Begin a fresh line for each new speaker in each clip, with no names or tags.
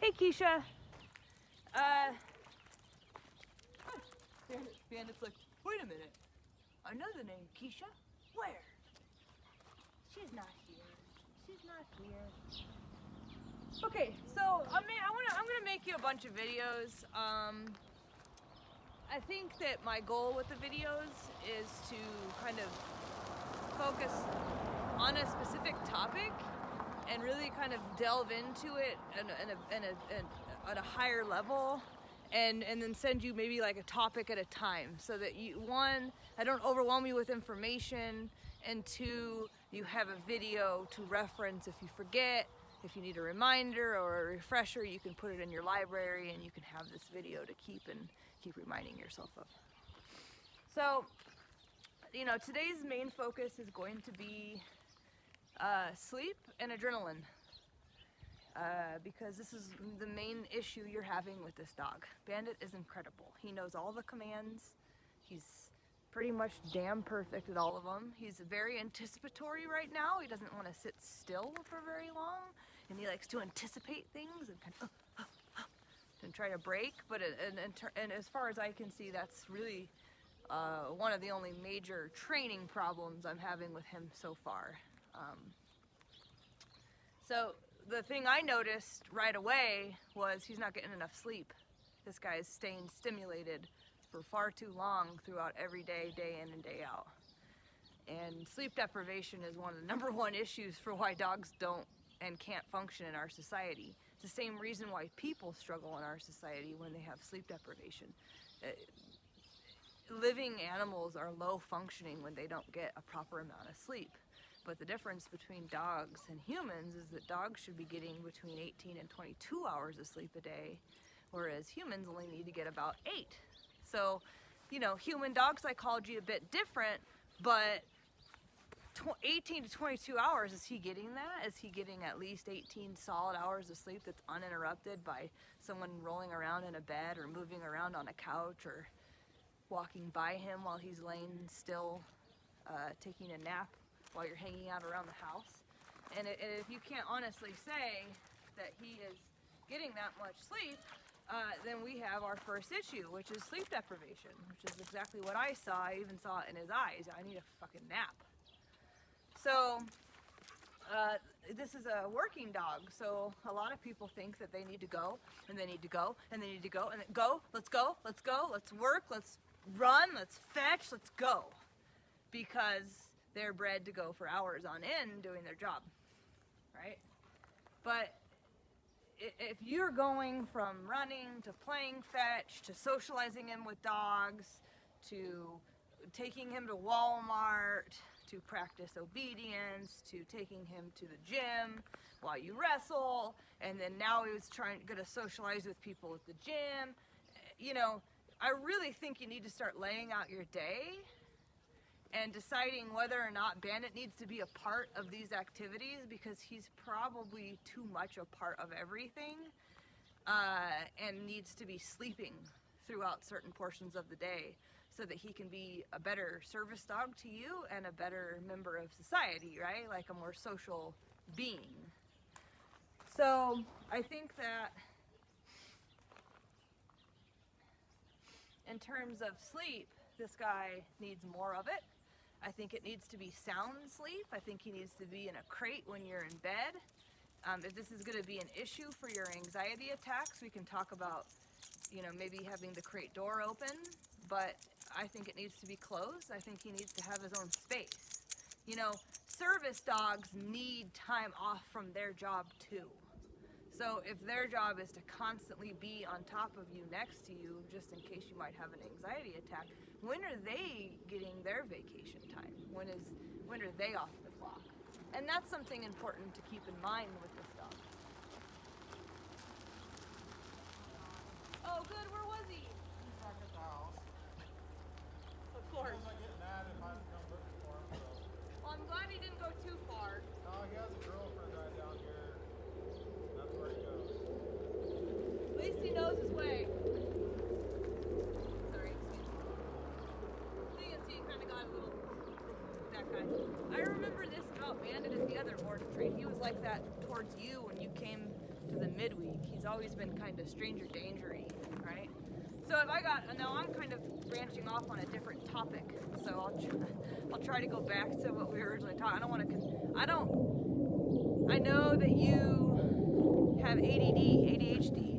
Hey, Keisha. Bandit's like, wait a minute. Another name, Keisha? Where? She's not here. She's not here. Okay, so I'm gonna make you a bunch of videos. I think that my goal with the videos is to kind of focus on a specific topic and really kind of delve into it at a higher level, and then send you maybe like a topic at a time, so that one, I don't overwhelm you with information, and two, you have a video to reference if you forget. If you need a reminder or a refresher, you can put it in your library and you can have this video to keep reminding yourself of. So, today's main focus is going to be sleep and adrenaline, because this is the main issue you're having with this dog. Bandit is incredible. He knows all the commands. He's pretty much damn perfect at all of them. He's very anticipatory right now. He doesn't want to sit still for very long, and he likes to anticipate things and kind of and try to break. But and as far as I can see, that's really one of the only major training problems I'm having with him so far. So the thing I noticed right away was he's not getting enough sleep. This guy is staying stimulated for far too long throughout every day, day in and day out. And sleep deprivation is one of the #1 issues for why dogs don't and can't function in our society. It's the same reason why people struggle in our society when they have sleep deprivation. Living animals are low functioning when they don't get a proper amount of sleep. But the difference between dogs and humans is that dogs should be getting between 18 and 22 hours of sleep a day, whereas humans only need to get about 8. So, human dog psychology a bit different, but 18 to 22 hours, is he getting that? Is he getting at least 18 solid hours of sleep that's uninterrupted by someone rolling around in a bed or moving around on a couch or walking by him while he's laying still, taking a nap while you're hanging out around the house? And if you can't honestly say that he is getting that much sleep, then we have our first issue, which is sleep deprivation, which is exactly what I saw. I even saw it in his eyes. I need a fucking nap. So this is a working dog, so a lot of people think that they need to go, and they need to go, and they need to go, and go, let's work, let's run, let's fetch, let's go. Because they're bred to go for hours on end doing their job, right? But if you're going from running to playing fetch to socializing him with dogs to taking him to Walmart to practice obedience to taking him to the gym while you wrestle, and then now he was gonna socialize with people at the gym, I really think you need to start laying out your day and deciding whether or not Bandit needs to be a part of these activities, because he's probably too much a part of everything, and needs to be sleeping throughout certain portions of the day so that he can be a better service dog to you and a better member of society, right? Like a more social being. So I think that in terms of sleep, this guy needs more of it. I think it needs to be sound sleep. I think he needs to be in a crate when you're in bed. If this is going to be an issue for your anxiety attacks, we can talk about, maybe having the crate door open, but I think it needs to be closed. I think he needs to have his own space. Service dogs need time off from their job too. So if their job is to constantly be on top of you, next to you, just in case you might have an anxiety attack, when are they getting their vacation time? When are they off the clock? And that's something important to keep in mind with this dog. Oh, good. Where was he?
He's back at the house.
Of course.
He doesn't get mad if I come looking for him, so.
Well, I'm glad he didn't go too far.
No, he has a girlfriend right down here. That's where he goes.
At least he knows his way. Sorry, excuse me. You can see he kind of got a little, that guy. I remember this about Bandit at the other board trade. He was like that towards you when you came to the midweek, he's always been kind of stranger dangery, right? So if now I'm kind of branching off on a different topic, so I'll try to go back to what we were originally talking. I know that you have ADHD.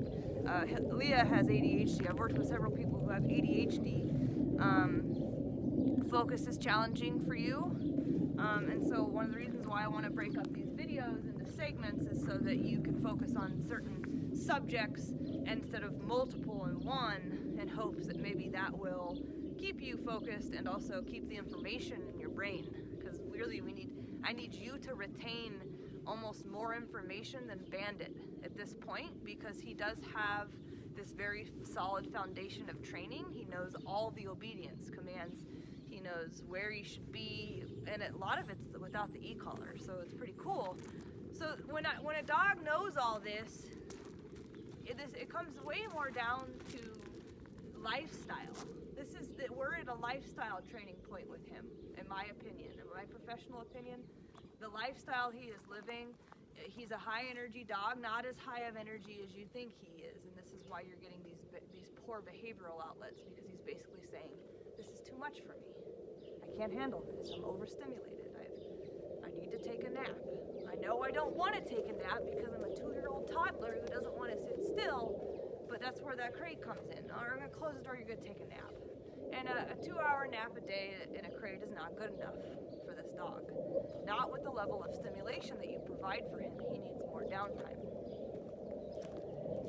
Leah has ADHD. I've worked with several people who have ADHD. Focus is challenging for you. And so one of the reasons why I want to break up these videos into segments is so that you can focus on certain subjects instead of multiple in one, in hopes that maybe that will keep you focused and also keep the information in your brain. Because really I need you to retain almost more information than Bandit at this point, because he does have this very solid foundation of training. He knows all the obedience commands. He knows where he should be, and a lot of it's without the e-collar, so it's pretty cool. So when a dog knows all this, it comes way more down to lifestyle. We're at a lifestyle training point with him, in my opinion, in my professional opinion. The lifestyle he is living, he's a high energy dog, not as high of energy as you think he is, and this is why you're getting these poor behavioral outlets, because he's basically saying, this is too much for me. I can't handle this. I'm overstimulated. I need to take a nap. I know I don't want to take a nap because I'm a 2-year-old toddler who doesn't want to sit still, but that's where that crate comes in. Or I'm going to close the door, you're going to take a nap. And a 2-hour nap a day in a crate is not good enough for this dog. Not with the level of stimulation that you provide for him. He needs more downtime.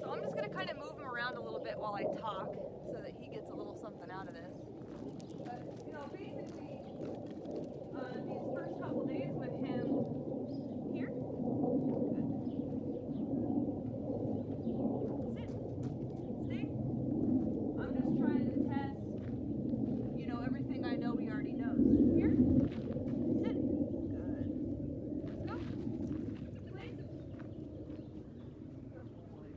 So I'm just going to kind of move him around a little bit while I talk so that he gets a little something out of this. But, basically, these first couple days with him here. Sit. Stay. I'm just trying to test, everything I know he already knows. Here. Sit. Good. Let's go. Please. Good boy.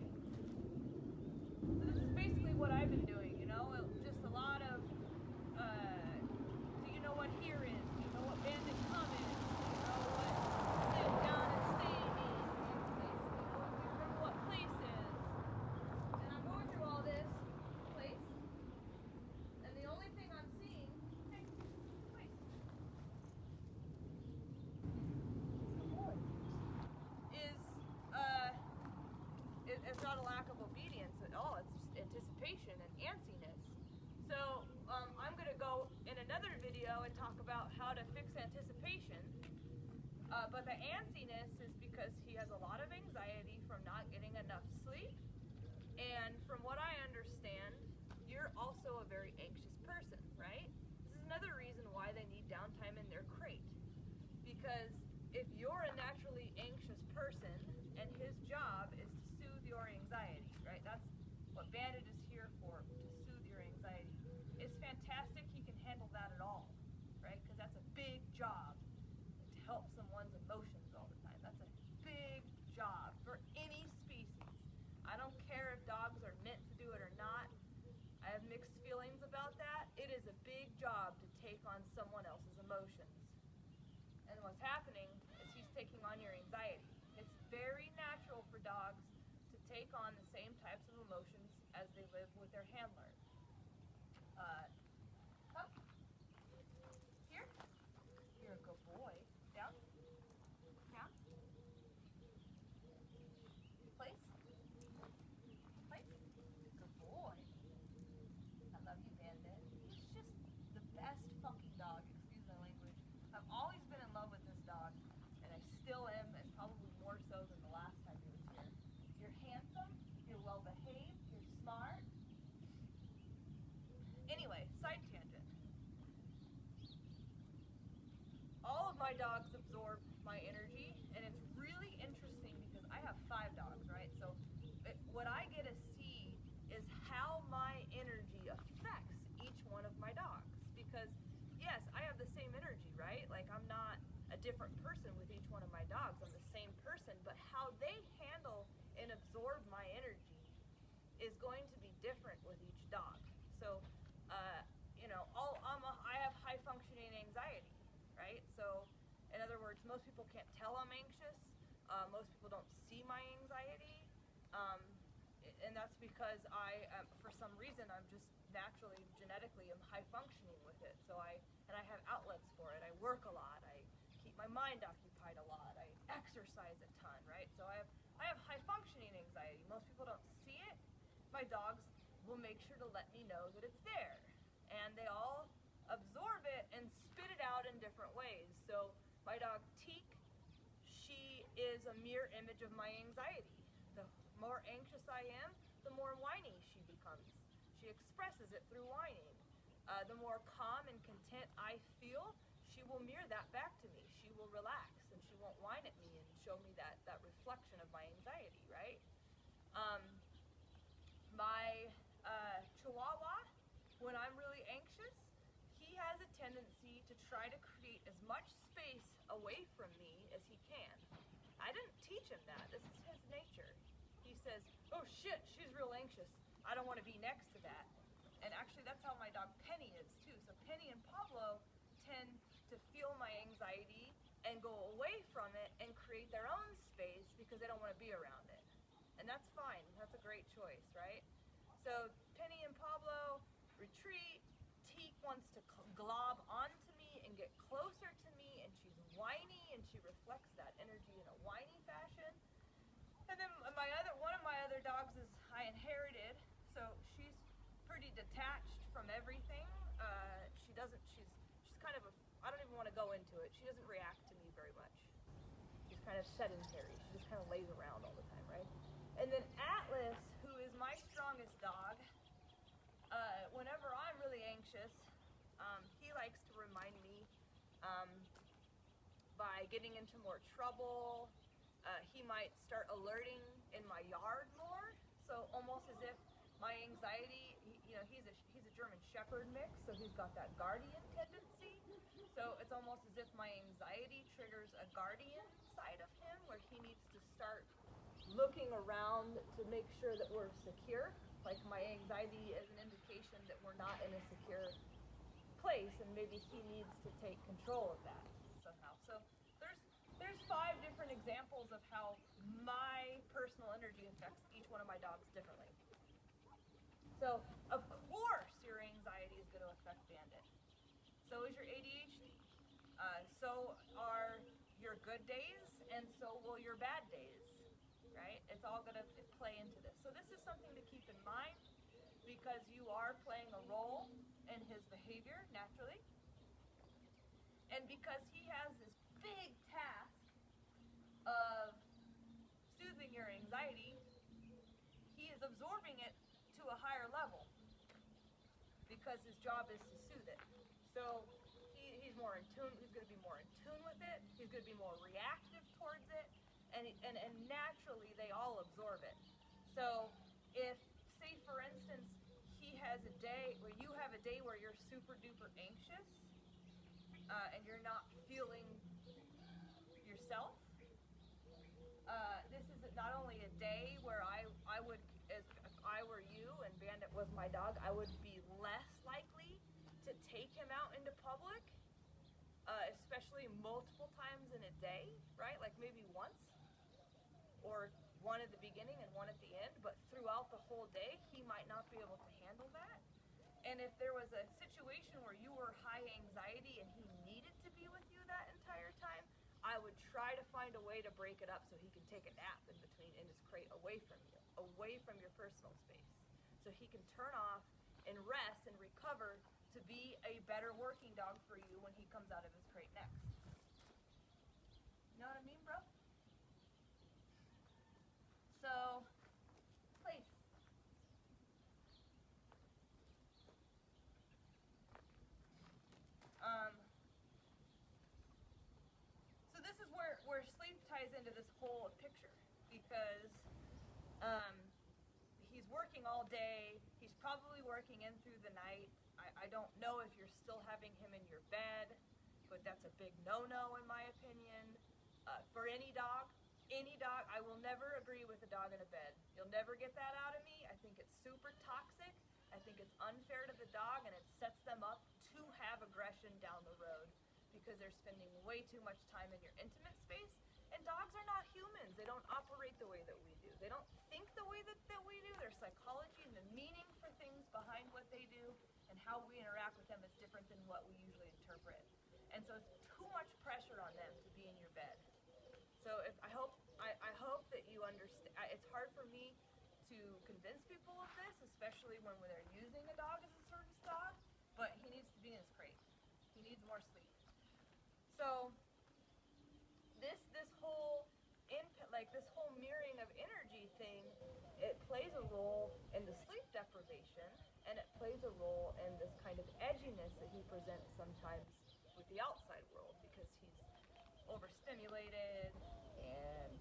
So this is basically what I've been doing, just a lot of, do you know what here is? Do you know what Bandit come is? Do you know what sit down and stay means? Do you remember what place is? And I'm going through all this place, and the only thing I'm seeing, hey, place. Good boy. It's not a lack of obedience at all. It's just anticipation and antsiness. So I'm going to go in another video and talk about how to fix anticipation. But the antsiness is because he has a lot of anxiety from not getting enough sleep. And from what I understand, you're also a very anxious person, right? This is another reason why they need downtime in their crate. Because if you're a naturally anxious person and his job is to soothe your anxiety, right? That's what Bandit is here for, to soothe your anxiety. It's fantastic he can handle that at all, right? Because that's a big job, to help someone's emotions all the time. That's a big job for any species. I don't care if dogs are meant to do it or not. I have mixed feelings about that. It is a big job to take on someone else's emotions. And what's happening is he's taking on your anxiety. It's very natural for dogs to take on the same types of emotions as they live with their handler. Come. Here. You're a good boy. Down. Down. Place. Place. Good boy. I love you, Bandit. He's just the best fucking dog, excuse my language. I've always been in love with this dog, and I still am, and probably more so than the last time he was here. You're handsome, you're well behaved, you're smart. Anyway, side tangent. All of my dogs absorb my energy, and it's really interesting because I have 5 dogs, right? So what I get to see is how my energy affects each one of my dogs. Because yes, I have the same energy, right? Like, I'm not a different person with each one of my dogs. I'm the same person, but how they handle and absorb my energy is going to be different with each dog. So, I have high functioning anxiety, right? So, in other words, most people can't tell I'm anxious. Most people don't see my anxiety. And that's because for some reason, I'm just naturally, genetically, am high functioning with it. So I have outlets for it. I work a lot. I keep my mind occupied a lot. I exercise a ton, right? So I have high functioning anxiety. Most people don't see it. My dogs will make sure to let me know that it's there. And they all absorb it and spit it out in different ways. So my dog Teak, she is a mirror image of my anxiety. The more anxious I am, the more whiny she becomes. She expresses it through whining. The more calm and content I feel, she will mirror that back to me. She will relax and she won't whine at me and show me that reflection of my anxiety, right? My Chihuahua, when I'm really anxious, he has a tendency to try to create as much space away from me as he can. I didn't teach him that. This is his nature. He says, oh shit, she's real anxious. I don't want to be next to that. And actually that's how my dog Penny is too. So Penny and Pablo tend to feel my anxiety and go away from it and create their own space because they don't want to be around it. And that's fine. That's a great choice, right? So Penny and Pablo retreat. Teak wants to glob onto me and get closer to me, and she's whiny and she reflects that energy in a whiny fashion. And then one of my other dogs is I inherited, so she's pretty detached from everything. She's kind of I don't even want to go into it. She doesn't react to me very much. She's kind of sedentary. She just kind of lays around all the time, right? And then Atlas, who is my strongest dog, whenever I'm really anxious, he likes to remind me by getting into more trouble. He might start alerting in my yard more, so almost as if my anxiety, he's a German Shepherd mix, so he's got that guardian tendency. So it's almost as if my anxiety triggers a guardian side of him where he needs to start looking around to make sure that we're secure. Like my anxiety is an indication that we're not in a secure place, and maybe he needs to take control of that somehow. So there's 5 different examples of how my personal energy affects each one of my dogs differently. So of course your anxiety is going to affect Bandit. So is your ADHD. So are your good days, and so will your bad days, right? It's all going to play into this. So this is something to keep in mind because you are playing a role in his behavior naturally. And because he has this big task of soothing your anxiety, he is absorbing it to a higher level because his job is to soothe it. So he's more in tune. He's going to be more in tune with it. He's going to be more reactive towards it, and naturally they all absorb it. So if, say for instance, he has a day where you have a day where you're super duper anxious, and you're not feeling yourself, this is not only a day where I would, if I were you and Bandit was my dog, I would be less likely to take him out into public, especially multiple times in a day, right? Like maybe once, or one at the beginning and one at the end, but throughout the whole day, he might not be able to handle that. And if there was a situation where you were high anxiety and he needed to be with you that entire time, I would try to find a way to break it up so he can take a nap in between in his crate away from you, away from your personal space. So he can turn off and rest and recover to be a better working dog for you when he comes out of his crate next. You know what I mean, bro? So, place. So this is where sleep ties into this whole picture because he's working all day. He's probably working in through the night. I don't know if you're still having him in your bed, but that's a big no-no in my opinion. For any dog, I will never agree with a dog in a bed. You'll never get that out of me. I think it's super toxic. I think it's unfair to the dog, and it sets them up to have aggression down the road because they're spending way too much time in your intimate space. And dogs are not humans. They don't operate the way that we do. They don't think the way that we do. Their psychology and the meaning for things behind what they do and how we interact with them is different than what we usually interpret. And so it's too much pressure on them to be in your bed. So if I hope that you understand. It's hard for me to convince people of this, especially when they're using a dog as a service dog. But he needs to be in his crate. He needs more sleep. So this whole this whole mirroring of energy thing, it plays a role in the sleep deprivation, and it plays a role in this kind of edginess that he presents sometimes with the outside world, because he's overstimulated and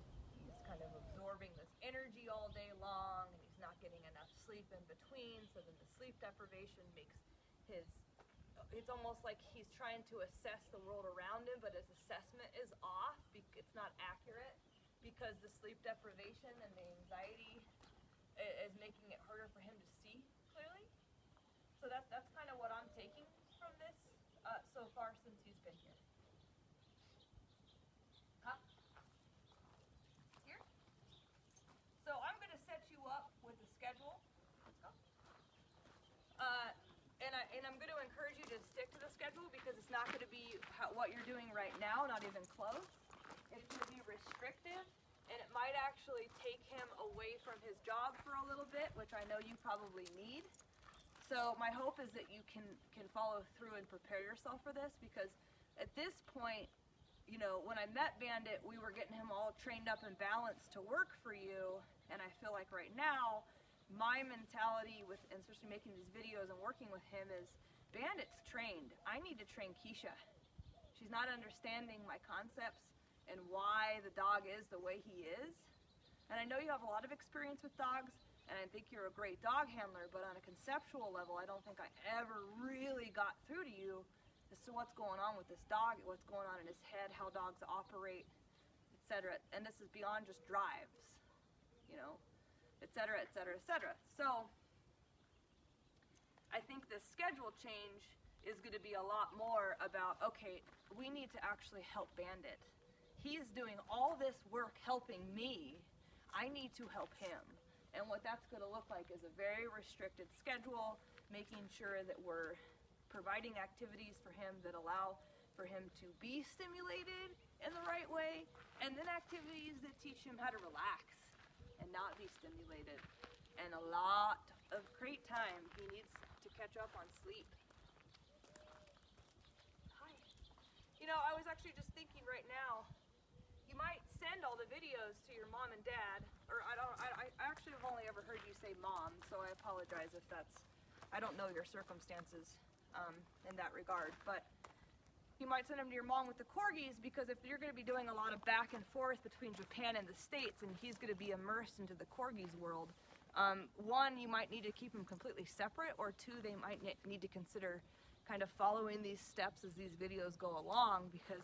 he's kind of absorbing this energy all day long, and he's not getting enough sleep in between. So then the sleep deprivation makes it's almost like he's trying to assess the world around him, but his assessment is off. It's not accurate because the sleep deprivation and the anxiety is making it harder for him to see clearly. So that's kind of what I'm taking from this so far since he's been here. Huh? Here? So I'm going to set you up with a schedule. Let's go. And I'm going to encourage you to stick to the schedule, because it's not going to be what you're doing right now, not even close. It's going to be restrictive, and it might actually take him away from his job for a little bit, which I know you probably need. So my hope is that you can follow through and prepare yourself for this, because at this point, you know, when I met Bandit, we were getting him all trained up and balanced to work for you, and I feel like right now, my mentality with, and especially making these videos and working with him, is Bandit's trained. I need to train Keisha. She's not understanding my concepts and why the dog is the way he is. And I know you have a lot of experience with dogs, and I think you're a great dog handler, but on a conceptual level, I don't think I ever really got through to you as to what's going on with this dog, what's going on in his head, how dogs operate, etc. And this is beyond just drives, you know, etc., etc., etc. So I think the schedule change is going to be a lot more about, okay, we need to actually help Bandit. He's doing all this work helping me. I need to help him. And what that's going to look like is a very restricted schedule, making sure that we're providing activities for him that allow for him to be stimulated in the right way, and then activities that teach him how to relax and not be stimulated. And a lot of crate time. He needs to catch up on sleep. Hi. You know, I was actually just thinking right now, you might send all the videos to your mom and dad, or I actually have only ever heard you say mom, so I apologize if I don't know your circumstances in that regard, but you might send them to your mom with the corgis, because if you're going to be doing a lot of back and forth between Japan and the States, and he's going to be immersed into the corgis world, one, you might need to keep them completely separate, or two, they might need to consider kind of following these steps as these videos go along, because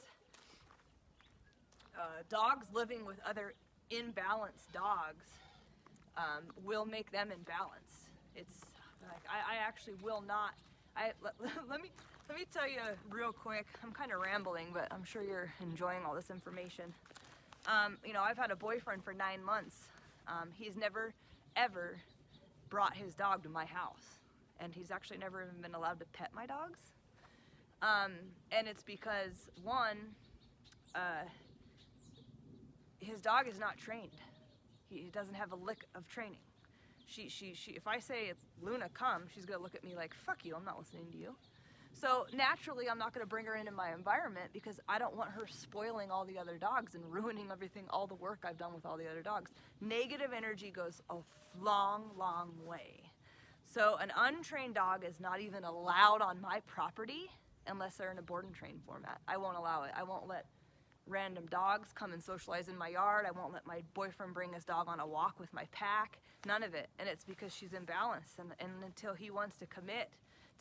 dogs living with other imbalanced dogs will make them imbalanced. It's like, I actually will not, let me tell you real quick, I'm kind of rambling, but I'm sure you're enjoying all this information. You know, I've had a boyfriend for 9 months. He's never, ever brought his dog to my house. And he's actually never even been allowed to pet my dogs. And it's because, one, his dog is not trained. He doesn't have a lick of training. If I say, it's Luna, come, she's gonna look at me like, fuck you, I'm not listening to you. So naturally, I'm not gonna bring her into my environment, because I don't want her spoiling all the other dogs and ruining everything, all the work I've done with all the other dogs. Negative energy goes a long, long way. So an untrained dog is not even allowed on my property unless they're in a board and train format. I won't allow it. I won't let random dogs come and socialize in my yard. I won't let my boyfriend bring his dog on a walk with my pack. None of it. And it's because she's imbalanced. And until he wants to commit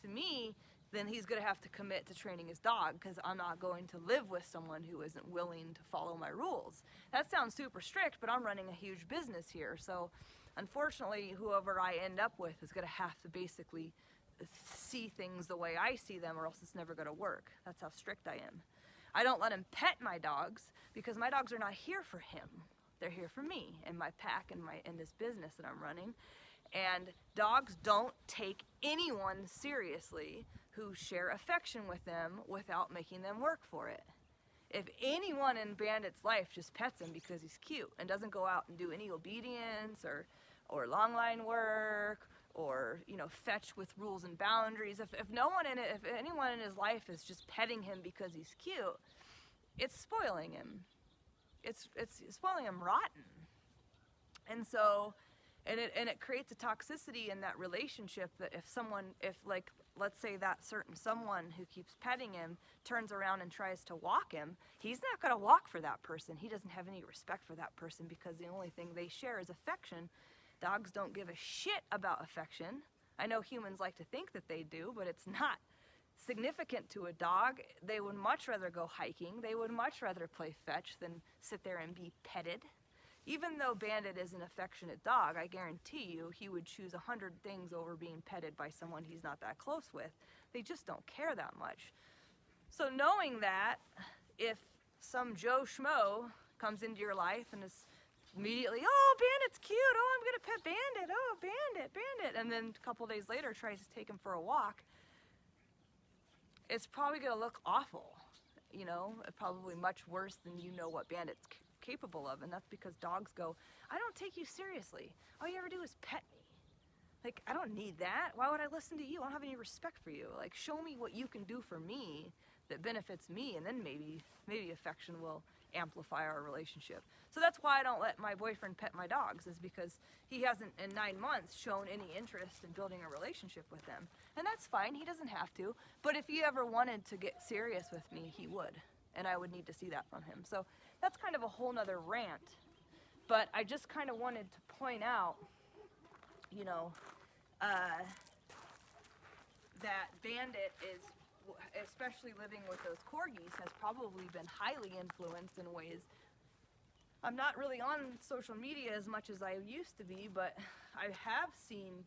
to me, then he's going to have to commit to training his dog, because I'm not going to live with someone who isn't willing to follow my rules. That sounds super strict, but I'm running a huge business here. So unfortunately, whoever I end up with is going to have to basically see things the way I see them, or else it's never going to work. That's how strict I am. I don't let him pet my dogs, because my dogs are not here for him. They're here for me and my pack and this business that I'm running. And dogs don't take anyone seriously who share affection with them without making them work for it. If anyone in Bandit's life just pets him because he's cute and doesn't go out and do any obedience or long line work or, you know, fetch with rules and boundaries, if anyone in his life is just petting him because he's cute, it's spoiling him. It's spoiling him rotten. And so, and it creates a toxicity in that relationship that if like, let's say that certain someone who keeps petting him turns around and tries to walk him, he's not going to walk for that person. He doesn't have any respect for that person because the only thing they share is affection. Dogs don't give a shit about affection. I know humans like to think that they do, but it's not significant to a dog. They would much rather go hiking. They would much rather play fetch than sit there and be petted. Even though Bandit is an affectionate dog, I guarantee you he would choose 100 things over being petted by someone he's not that close with. They just don't care that much. So knowing that, if some Joe Schmo comes into your life and is immediately, oh, Bandit's cute, oh, I'm gonna pet Bandit, oh, Bandit, and then a couple days later tries to take him for a walk, it's probably gonna look awful, you know, probably much worse than you know what Bandit's capable of. And that's because dogs go, I don't take you seriously. All you ever do is pet me. Like, I don't need that. Why would I listen to you? I don't have any respect for you. Like, show me what you can do for me that benefits me, and then maybe affection will amplify our relationship. So that's why I don't let my boyfriend pet my dogs, is because he hasn't in 9 months shown any interest in building a relationship with them. And that's fine, he doesn't have to. But if he ever wanted to get serious with me, he would. And I would need to see that from him. So that's kind of a whole nother rant. But I just kind of wanted to point out, you know, that Bandit is, especially living with those corgis, has probably been highly influenced in ways. I'm not really on social media as much as I used to be, but I have seen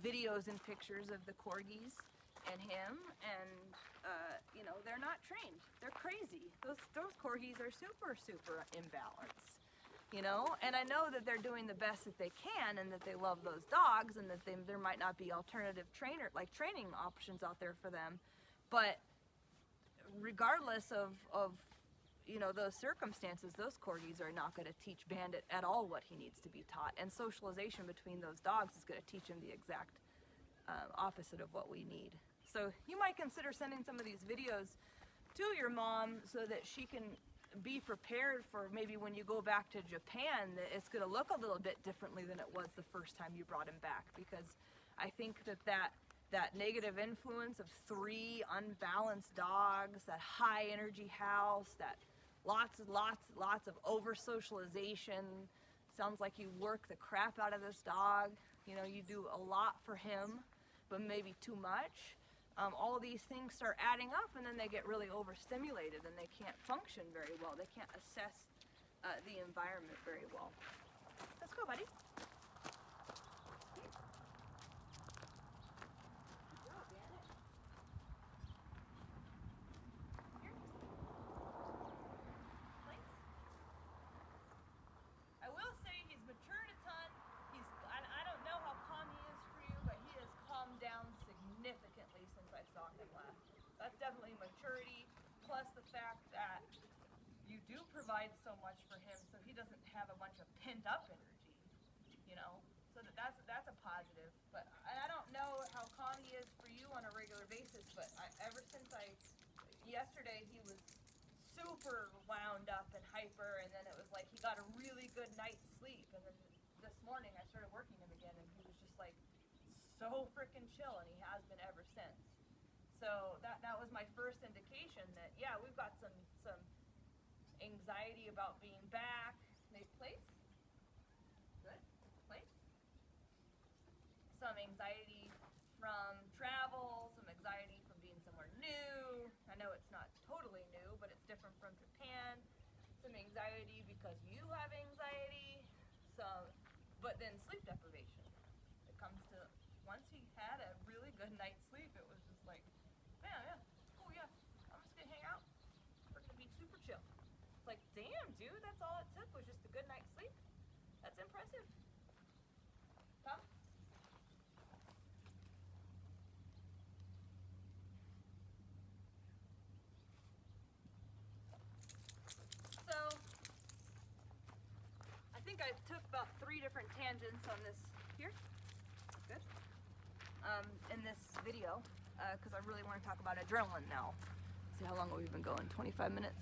videos and pictures of the corgis and him, and you know, they're not trained. They're crazy. Those corgis are super imbalanced, you know. And I know that they're doing the best that they can, and that they love those dogs, and that there might not be alternative training options out there for them. But regardless of you know, those circumstances, those corgis are not going to teach Bandit at all what he needs to be taught. And socialization between those dogs is going to teach him the exact opposite of what we need. So you might consider sending some of these videos to your mom so that she can be prepared for maybe when you go back to Japan, that it's going to look a little bit differently than it was the first time you brought him back. Because I think that negative influence of 3 unbalanced dogs, that high energy house, that lots of over socialization. Sounds like you work the crap out of this dog. You know, you do a lot for him, but maybe too much. All of these things start adding up, and then they get really overstimulated, and they can't function very well. They can't assess the environment very well. Let's go, buddy. I will say he's matured a ton. I don't know how calm he is for you, but he has calmed down significantly since I saw him last. That's definitely maturity, plus the fact that you do provide so much for him, so he doesn't have a bunch of pent up energy, you know. So that's a positive. But I don't know how calm he is for you on a regular basis, but yesterday he was super wound up and hyper, and then it was like he got a really good night's sleep, and then this morning I started working him again, and he was just like so freaking chill, and he has been ever since. So that was my first indication that, yeah, we've got some anxiety about being back. Maybe place? Good? Place? Some anxiety from travel, some anxiety from being somewhere new. I know it's not totally new, but it's different from Japan. Some anxiety because you have anxiety. But then sleep deprivation. It comes to, once he had a really good night's sleep, it was just like, man, yeah, cool, yeah, I'm just gonna hang out. We're gonna be super chill. It's like, Damn, dude, that's all it took was just a good night's sleep. That's impressive. Come. So, I think I took about 3 different tangents on this here. Good. In this video, because I really want to talk about adrenaline now. See how long we've been going? 25 minutes.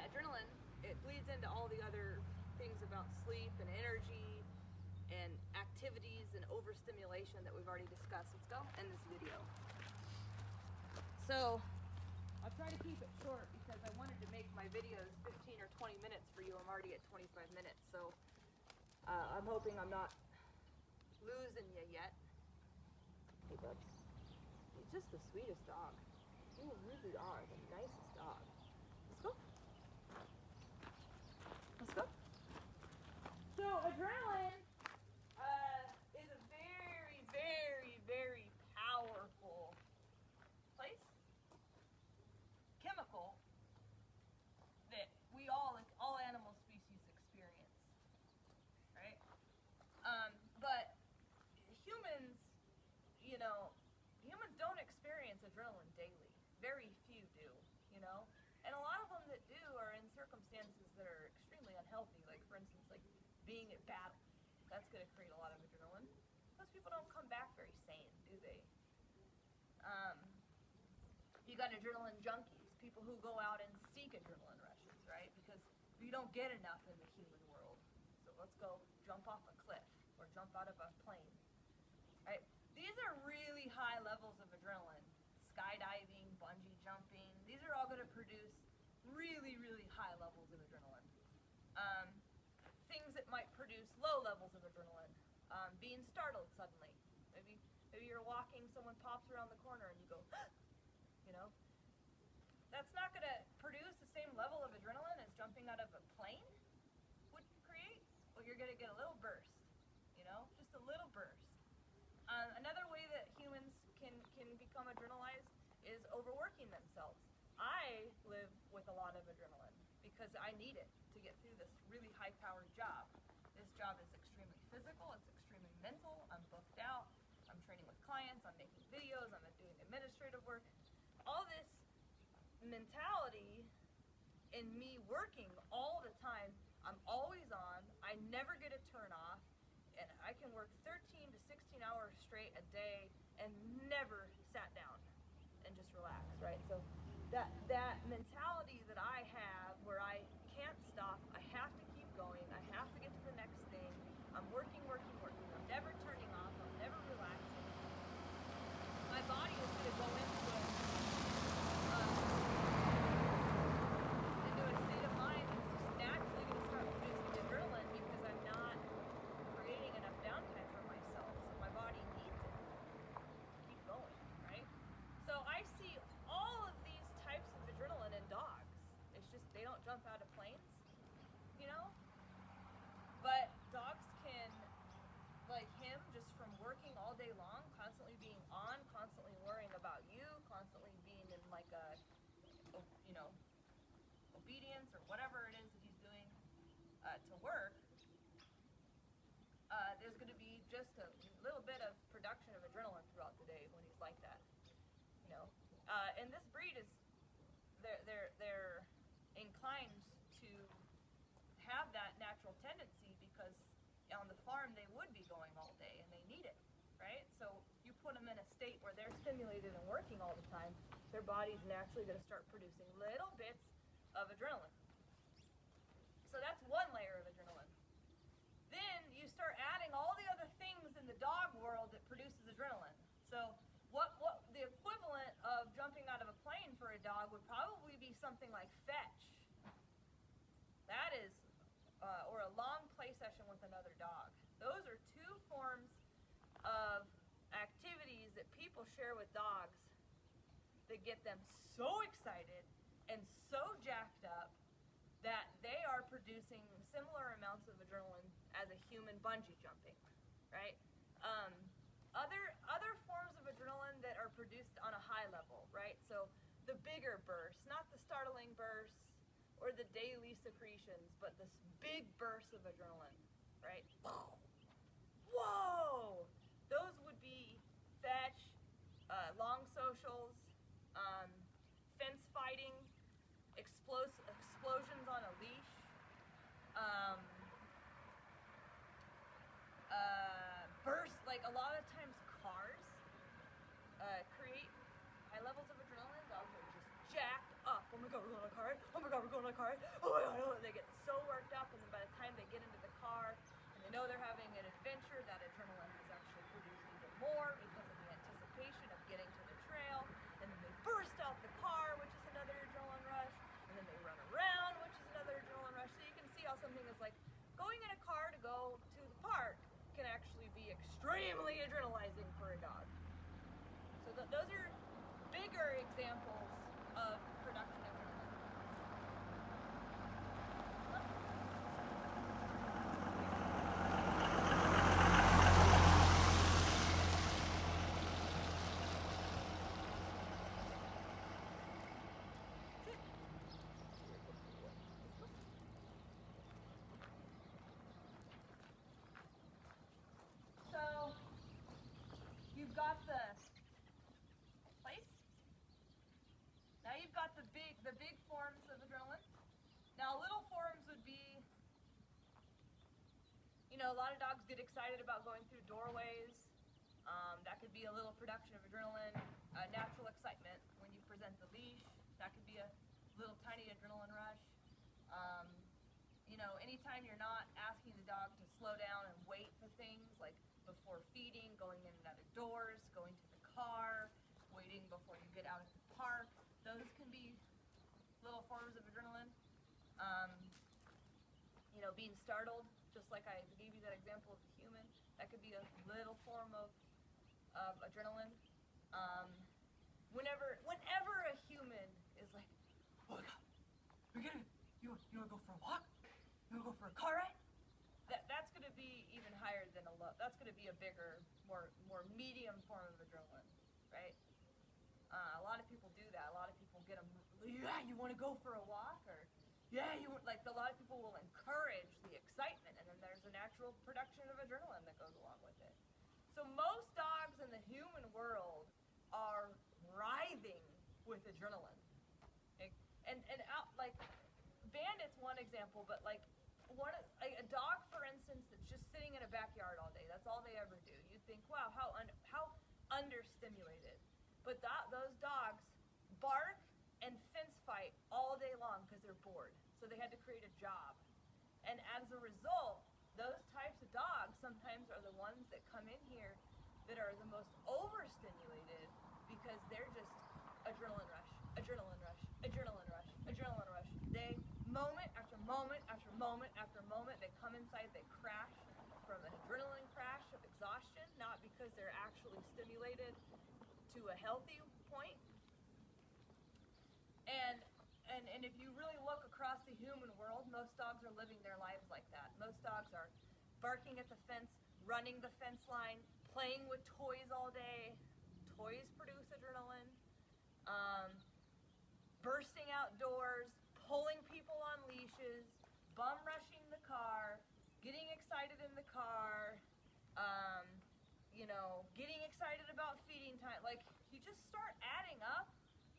Adrenaline, it bleeds into all the other things about sleep and energy and activities and overstimulation that we've already discussed. Let's go end this video. So I'll try to keep it short because I wanted to make my videos 15 or 20 minutes for you. I'm already at 25 minutes, so I'm hoping I'm not losing you yet. Hey, bubs. He's just the sweetest dog. You really are the nicest dog. Let's go. Let's go. So adrenaline is a very, very, very powerful place, chemical that we all animal species experience, right? But humans, humans don't experience adrenaline daily. Very few do, and a lot of them that do are in circumstances that are extremely unhealthy, like for instance, like being at battle. That's going to create a lot of adrenaline. Most people don't come back very sane, do they? You got adrenaline junkies, people who go out and seek adrenaline rushes, right? Because you don't get enough in the human world. So let's go jump off a cliff or jump out of a plane, right? These are really high levels of adrenaline. Skydiving, bungee jumping, these are all going to produce really, really high levels of adrenaline. Things that might produce low levels of adrenaline, being startled suddenly. Maybe you're walking, someone pops around the corner and you go, That's not going to produce the same level of adrenaline as jumping out of a plane would create. Well, you're going to get a little burst, just a little burst. Another way that humans can become adrenalized is overworking themselves. I live with a lot of adrenaline because I need it to get through this really high-powered job. This job is extremely physical, it's extremely mental, I'm booked out, I'm training with clients, I'm making videos, I'm doing administrative work. All this mentality in me working all the time, I'm always on, I never get a turn off, and I can work 13 to 16 hours straight a day and never sat down and just relax, right? So that mentality that I have where I can't stop, I have to keep going, I have to get to the next thing, I'm working, I'm never turning off, I'm never relaxing. My body is going to go into a state of mind that's just naturally going to start producing adrenaline because I'm not creating enough downtime for myself, so my body needs it to keep going, right? So I see all of these types of adrenaline in dogs. It's just they don't jump out of planes, but dogs can, like him, just from working all day long, constantly being on, constantly worrying about you, constantly being in like a, obedience or whatever it is that he's doing to work, there's going to be just a little bit of production of adrenaline throughout the day when he's like that, and this breed is, they're inclined to have that natural tendency because on the farm they would be going all day and they need it, right? So you put them in a state where they're stimulated and working all the time, their body's naturally going to start producing little bits of adrenaline. So that's one layer of adrenaline. Then you start adding all the other things in the dog world that produces adrenaline. So what the equivalent of jumping out of a plane for a dog would probably be something like fetch. That is, or a long play session with another dog. Those are two forms of activities that people share with dogs that get them so excited and so jacked up that they are producing similar amounts of adrenaline as a human bungee jumping, right? Other forms of adrenaline that are produced on a high level, right? So the bigger bursts, not the startling bursts or the daily secretions, but this big burst of adrenaline, right? Whoa! Those would be fetch, long socials, fence fighting, explosions on a leash, um, burst, like a lot of times cars create high levels of adrenaline. Dogs are just jacked up. Oh my god, we're going on a car. Oh my god, we're going on a car. Oh my god, they get so worked up, and then by the time they get into the car and they know they're having an adventure, that adrenaline is actually produced even more because of the anticipation of getting to the trail, and then they burst out the car, which is another adrenaline rush, and then they run around, which is another adrenaline rush. So you can see how something is like going in a car to go to the park can actually be extremely adrenalizing for a dog. So those are bigger examples of production of adrenaline. So you've got the place. Now you've got the big forms of adrenaline. Now little forms would be, a lot of dogs get excited about going through doorways. That could be a little production of adrenaline, natural excitement when you present the leash. That could be a little tiny adrenaline rush. Anytime you're not asking the dog to slow down and wait for things, like before feeding, going in and out of doors, going to the car, waiting before you get out at the park, those can be little forms of adrenaline. Being startled, just like I gave you that example of the human, that could be a little form of adrenaline. Whenever a human is like, oh my god, you wanna go for a walk? You wanna go for a car ride? That's gonna be even higher than a low. That's gonna be a bigger, more medium form of adrenaline, right? A lot of people do that. A lot of people get them. Yeah, you want to go for a walk, or yeah, a lot of people will encourage the excitement, and then there's a natural production of adrenaline that goes along with it. So most dogs in the human world are writhing with adrenaline. And out, like Bandit's one example, but like a dog, for instance, that's just sitting in a backyard all day. That's all they ever do. You'd think, wow, how understimulated. But those dogs bark and fence fight all day long because they're bored. So they had to create a job. And as a result, those types of dogs sometimes are the ones that come in here that are the most overstimulated because they're just adrenaline rush, adrenaline rush, adrenaline rush, adrenaline rush. They, moment after moment after moment after moment, they come inside, they crash from an adrenaline crash of exhaustion, not because they're actually stimulated to a healthy point. And if you really look across the human world, most dogs are living their lives like that. Most dogs are barking at the fence, running the fence line, playing with toys all day. Toys produce adrenaline. Bursting outdoors, pulling people on leashes, bum rushing the car, getting excited in the car, getting excited about feeding time. Like, you just start adding up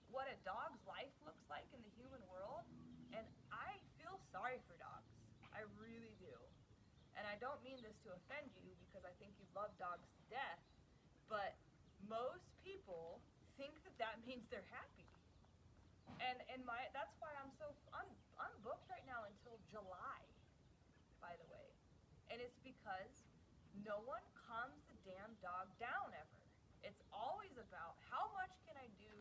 what a dog's life looks like in the human world, and I feel sorry for dogs. I really do. And I don't mean this to offend you, because I think you love dogs to death, but most people think that means they're happy. And that's why I'm booked right now until July, by the way. And it's because no one calms the damn dog down ever. It's always about how much can I do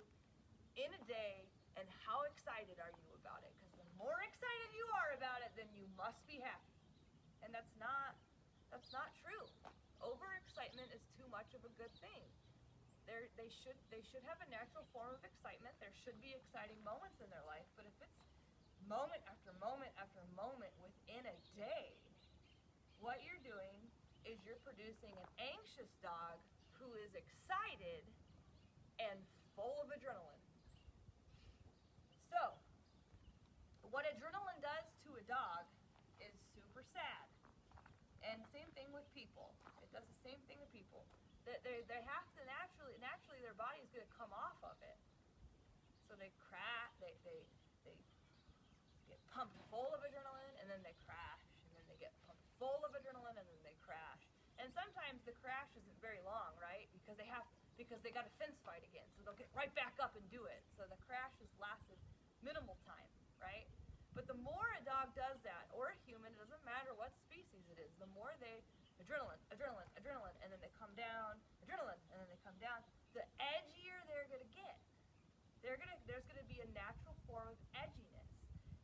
in a day and how excited are you about it? Because the more excited you are about it, then you must be happy. And that's not true. Overexcitement is too much of a good thing. They should have a natural form of excitement. There should be exciting moments in their life, but if it's moment after moment after moment within a day, what you're doing is you're producing an anxious dog who is excited and full of adrenaline. So, what adrenaline does to a dog is super sad. And same thing with people. It does the same thing to people. They have to naturally their body is going to come off of it. So they crash, they get pumped full of adrenaline, and then they crash, and then they get pumped full of adrenaline, and then they crash. And sometimes the crash isn't very long, right? Because they got a fence fight again, so they'll get right back up and do it. So the crash has lasted minimal time, right? But the more a dog does that, or a human, it doesn't matter what species it is, the more they adrenaline, and then they come down, adrenaline, and then they come down, the edgier they're gonna get. There's gonna be a natural form of edginess.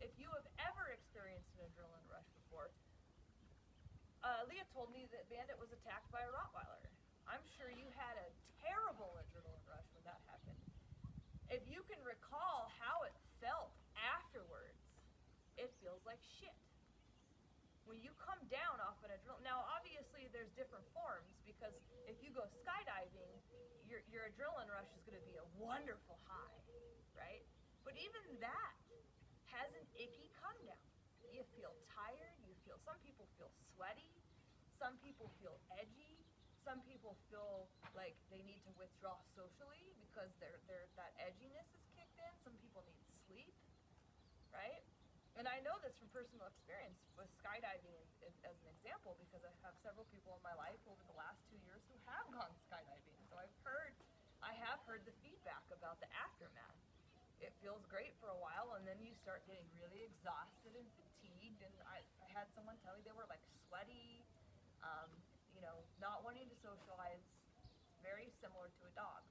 If you have ever experienced an adrenaline rush before, Leah told me that Bandit was attacked by a Rottweiler. I'm sure you had a terrible adrenaline rush when that happened. If you can recall how it felt afterwards, it feels like shit. When you come down off an adrenaline, now obviously there's different forms, because if you go skydiving, your adrenaline rush is going to be a wonderful high, right? But even that has an icky come down. You feel tired, some people feel sweaty, some people feel edgy, some people feel like they need to withdraw socially because that edginess is kicked in. Some people need sleep, right? And I know this from personal experience with skydiving as an example, because I have several people in my life over the last 2 years who have gone skydiving. So I have heard the feedback about the aftermath. It feels great for a while, and then you start getting really exhausted and fatigued. And I had someone tell me they were like sweaty, not wanting to socialize. Very similar to a dog,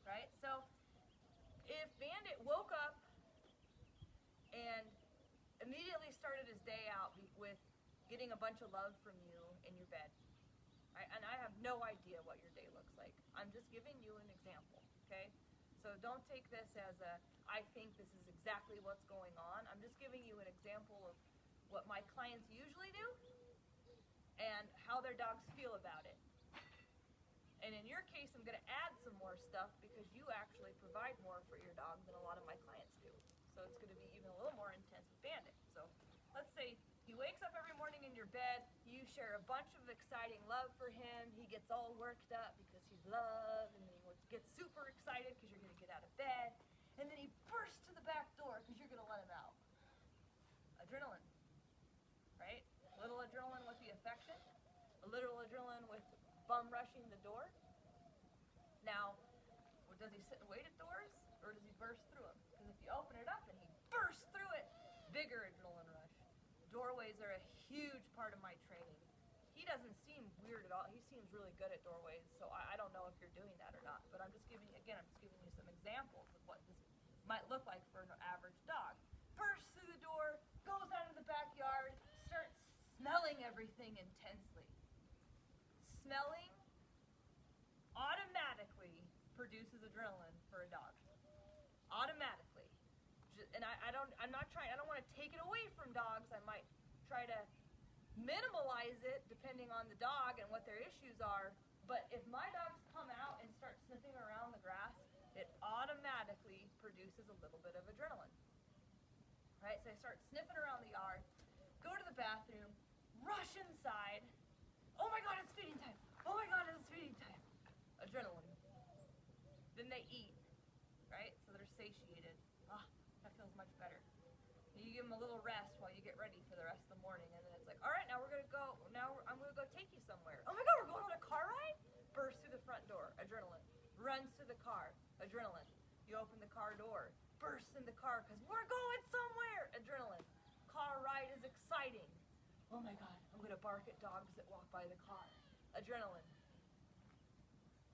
right? So if Bandit woke up and immediately started his day out with getting a bunch of love from you in your bed, right? And I have no idea what your day looks like. I'm just giving you an example, okay? So don't take this as I think this is exactly what's going on. I'm just giving you an example of what my clients usually do and how their dogs feel about it. And in your case, I'm going to add some more stuff because you actually provide more for your dog than a lot of my clients do. So it's going to be even a little more intense with Bandit. So let's say he wakes up every morning in your bed, you share a bunch of exciting love for him, he gets all worked up because he's loved, and then he gets super excited because you're going to get out of bed, and then he bursts to the back door because you're going to let him out. Adrenaline, right? A little adrenaline with the affection, a little adrenaline with bum rushing the door. Now, does he sit and wait at doors, or does he burst through them? Because if you open it up and he bursts through it, bigger adrenaline rush. Doorways are a huge part of my training. He doesn't seem weird at all. He seems really good at doorways, so I don't know if you're doing that or not. But I'm just giving you some examples of what this might look like for an average dog. Bursts through the door, goes out into the backyard, starts smelling everything intensely. Smelling automatically produces adrenaline for a dog. Automatically. And I don't want to take it away from dogs. I might try to minimalize it depending on the dog and what their issues are. But if my dogs come out and start sniffing around the grass, it automatically produces a little bit of adrenaline. Right? So I start sniffing around the yard, go to the bathroom, rush inside. Oh my God, it's feeding time. Oh my God, it's feeding time. Adrenaline. Then they eat, right? So they're satiated. That feels much better. You give them a little rest while you get ready for the rest of the morning, and then it's like, all right, now I'm gonna go take you somewhere. Oh my God, we're going on a car ride? Burst through the front door, adrenaline. Runs to the car, adrenaline. You open the car door, bursts in the car because we're going somewhere, adrenaline. Car ride is exciting. Oh my God, I'm gonna bark at dogs that walk by the car, adrenaline.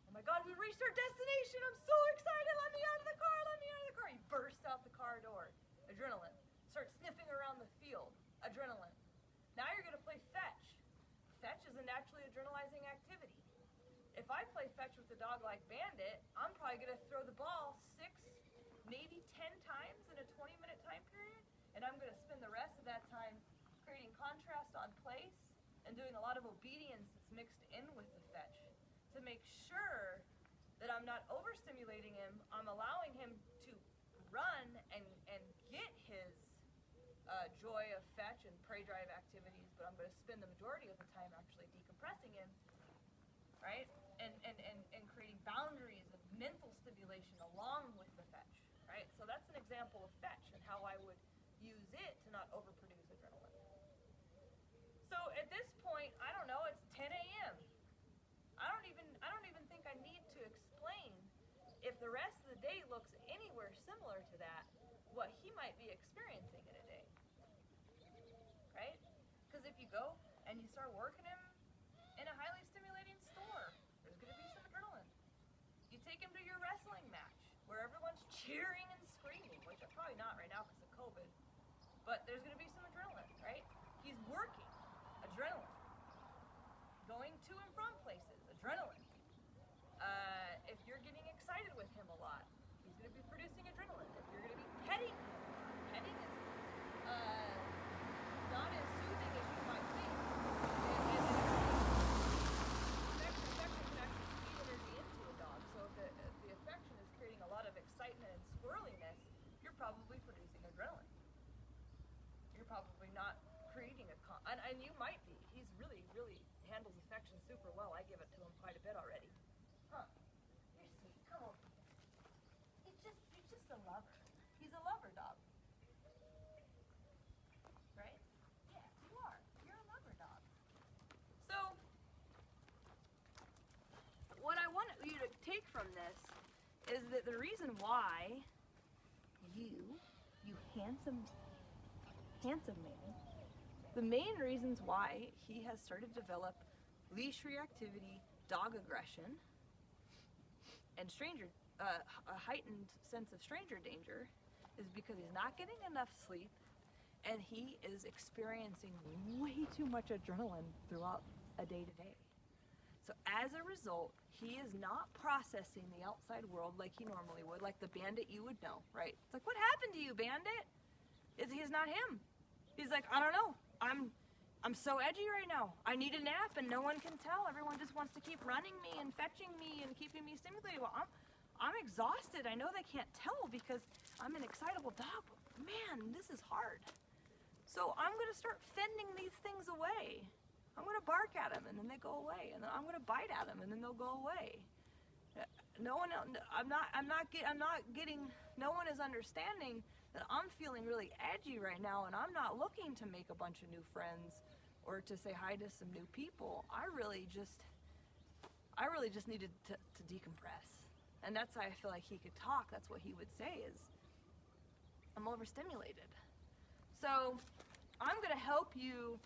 Oh my God, we reached our destination. I'm so excited. Let me out of the car. He bursts out the car door. Adrenaline. Starts sniffing around the field. Adrenaline. Now you're going to play fetch. Fetch is a naturally adrenalizing activity. if I play fetch with a dog like Bandit, I'm probably going to throw the ball 6, maybe 10 times in a 20-minute time period, and I'm going to spend the rest of that time creating contrast on place and doing a lot of obedience that's mixed in with the fetch to make sure that I'm not overstimulating him. I'm allowing him to run and get his joy of fetch and prey drive activities, but I'm going to spend the majority of the time actually decompressing him, right? And creating boundaries of mental stimulation along with the fetch, right? So that's an example of fetch and how I would use it to not overproduce adrenaline. So at this point, I don't know, it's 10 a.m. I don't even think I need to explain if the rest of the day looks anywhere similar to that, what he might be experiencing in a day, right? Because if you go and you start working him in a highly stimulating store, there's going to be some adrenaline. You take him to your wrestling match where everyone's cheering and screaming, which I'm probably not right now because of COVID, but there's going to be some adrenaline, right? He's working, adrenaline. Going to and from places, adrenaline. If you're getting excited with him a lot, he's going to be producing adrenaline. If you're going to be petting him, petting is not as soothing as you might think. Affection can actually feed energy into a dog. So if the affection is creating a lot of excitement and squirreliness, you're probably producing adrenaline. You're probably not creating and you might be. He's really handles affection super well. I give it to him quite a bit already. Huh. You're sweet. Come over here. He's just a lover. He's a lover dog. Right? Yeah, you are. You're a lover dog. So, what I want you to take from this is that the reason why you handsome man, the main reasons why he has started to develop leash reactivity, dog aggression, and a heightened sense of stranger danger is because he's not getting enough sleep and he is experiencing way too much adrenaline throughout a day-to-day. So as a result, he is not processing the outside world like he normally would, like the Bandit you would know, right? It's like, what happened to you, Bandit? He's not him. He's like, I don't know. I'm so edgy right now. I need a nap and no one can tell. Everyone just wants to keep running me and fetching me and keeping me stimulated. Well, I'm exhausted. I know they can't tell because I'm an excitable dog. But man, this is hard. So I'm going to start fending these things away. I'm going to bark at them and then they go away. And then I'm going to bite at them and then they'll go away. No one else, no one is understanding that I'm feeling really edgy right now and I'm not looking to make a bunch of new friends or to say hi to some new people. I really just needed to decompress. And that's why I feel like he could talk. That's what he would say is, I'm overstimulated. So I'm gonna help you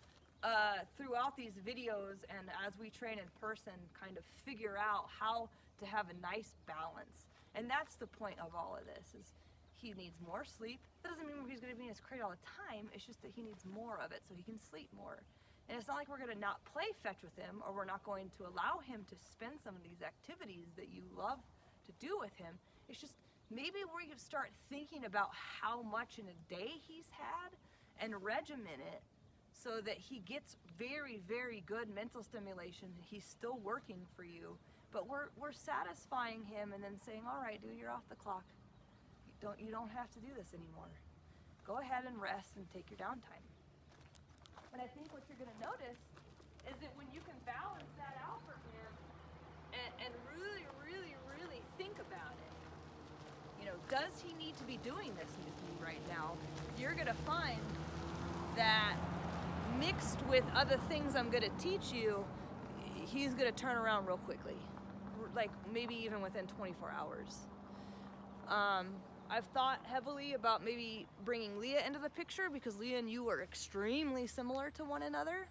throughout these videos and as we train in person, kind of figure out how to have a nice balance. And that's the point of all of this, is he needs more sleep. That doesn't mean he's gonna be in his crate all the time, it's just that he needs more of it so he can sleep more. And it's not like we're gonna not play fetch with him or we're not going to allow him to spend some of these activities that you love to do with him. It's just maybe we could start thinking about how much in a day he's had and regiment it so that he gets very, very good mental stimulation. He's still working for you, but we're satisfying him and then saying, all right, dude, you're off the clock. You don't have to do this anymore. Go ahead and rest and take your downtime. But I think what you're gonna notice is that when you can balance that out for him and really, really, really think about it, you know, does he need to be doing this with me right now? You're gonna find that mixed with other things I'm gonna teach you, he's gonna turn around real quickly, like maybe even within 24 hours. I've thought heavily about maybe bringing Leah into the picture because Leah and you are extremely similar to one another.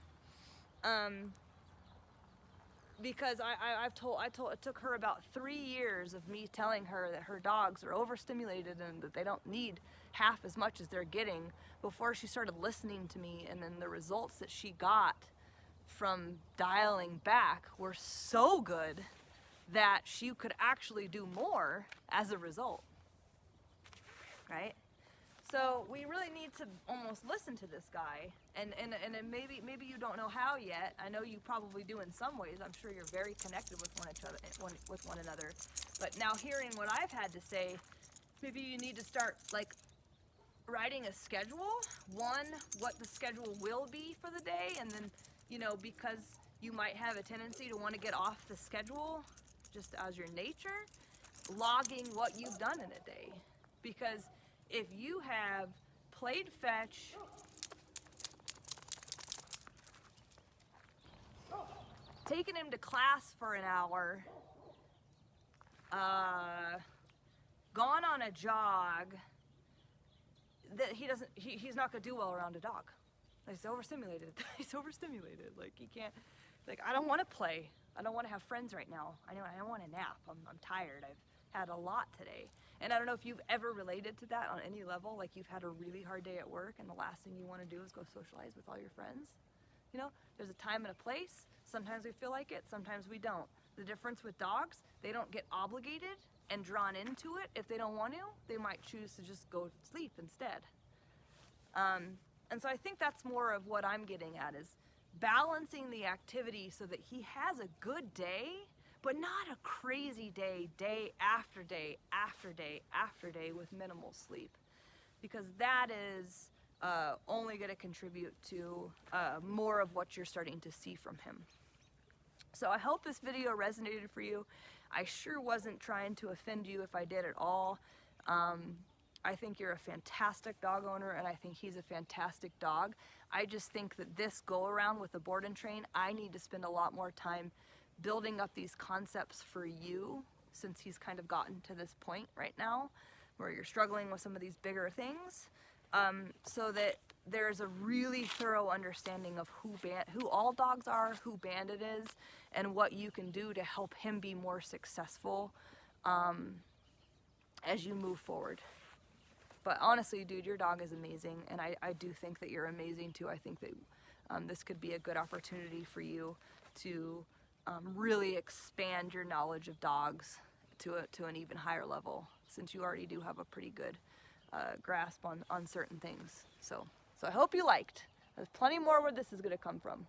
Because it took her about 3 years of me telling her that her dogs are overstimulated and that they don't need half as much as they're getting before she started listening to me, and then the results that she got from dialing back were so good that she could actually do more as a result, right? So we really need to almost listen to this guy, and maybe you don't know how yet. I know you probably do in some ways. I'm sure you're very connected with one another. But now hearing what I've had to say, maybe you need to start like writing a schedule. One, what the schedule will be for the day, and then, you know, because you might have a tendency to want to get off the schedule just as your nature, logging what you've done in a day. Because if you have played fetch, taken him to class for an hour, gone on a jog, that he's not gonna do well around a dog. He's overstimulated. He's overstimulated. Like, he can't, like, I don't want to play. I don't want to have friends right now. I don't want to nap. I'm tired. I've had a lot today. And I don't know if you've ever related to that on any level, like you've had a really hard day at work and the last thing you want to do is go socialize with all your friends. You know, there's a time and a place. Sometimes we feel like it, sometimes we don't. The difference with dogs, they don't get obligated and drawn into it. If they don't want to, they might choose to just go sleep instead. And so I think that's more of what I'm getting at, is balancing the activity so that he has a good day, but not a crazy day, day after day, after day, after day with minimal sleep. Because that is only going to contribute to more of what you're starting to see from him. So I hope this video resonated for you. I sure wasn't trying to offend you if I did at all. I think you're a fantastic dog owner, and I think he's a fantastic dog. I just think that this go around with the board and train, I need to spend a lot more time building up these concepts for you, since he's kind of gotten to this point right now where you're struggling with some of these bigger things, so that there's a really thorough understanding of who all dogs are, who Bandit is, and what you can do to help him be more successful as you move forward. But honestly, dude, your dog is amazing, and I do think that you're amazing too. I think that this could be a good opportunity for you to really expand your knowledge of dogs to an even higher level, since you already do have a pretty good grasp on certain things. So I hope you liked. There's plenty more where this is going to come from.